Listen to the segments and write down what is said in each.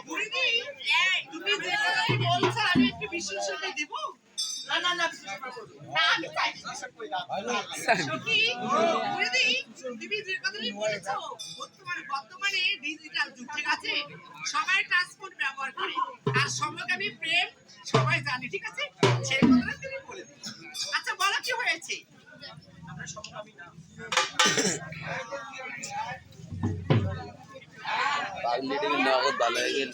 বুড়িদি, তুমি যে কথাই বলছো আমি একটু বিশ্বাস দেব? না না না, না আমি চাই বিশ্বাস করে দাও। সখী, বুড়িদি, তুমি যে কথাই বলেছো বর্তমানে ডিজিটাল যুগ, ঠিক আছে? সবাই ট্রান্সপোর্ট ব্যবহার করে আর সমকামী প্রেম সবাই জানে, ঠিক আছে? সেই কথাটা তুমি বলে দিও। আচ্ছা বলো কি হয়েছে? আমরা সমকামী না। পাগলিটি নগদ ভালো হয়ে গেল।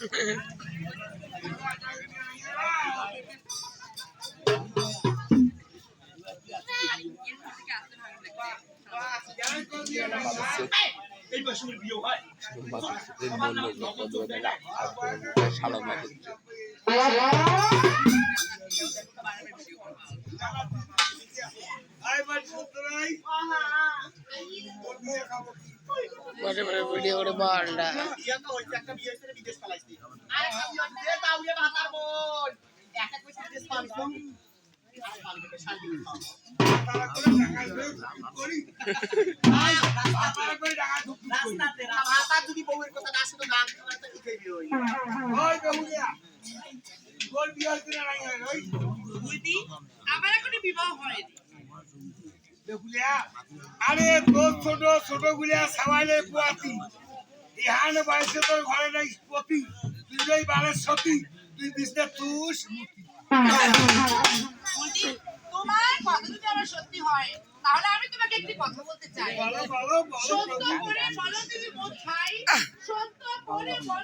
ভিডিও করে বলটা আমার এখনো বিবাহ হয়নি। আরে তোর ছোট ছোট গুলিয়া সবাইলে পুয়াতি ইহান বয়সে তোর ঘরে নাই পতি তুই ওই বালের সতী তুই বিষ্ণে তুষ বলছি, তোমার কথা যদি আমার সত্যি হয় তাহলে আমি তোমাকে একটি কথা বলতে চাই। বলো বলো বলো সত্য করে বলো তুমি মোট ভাই, সত্য করে বলো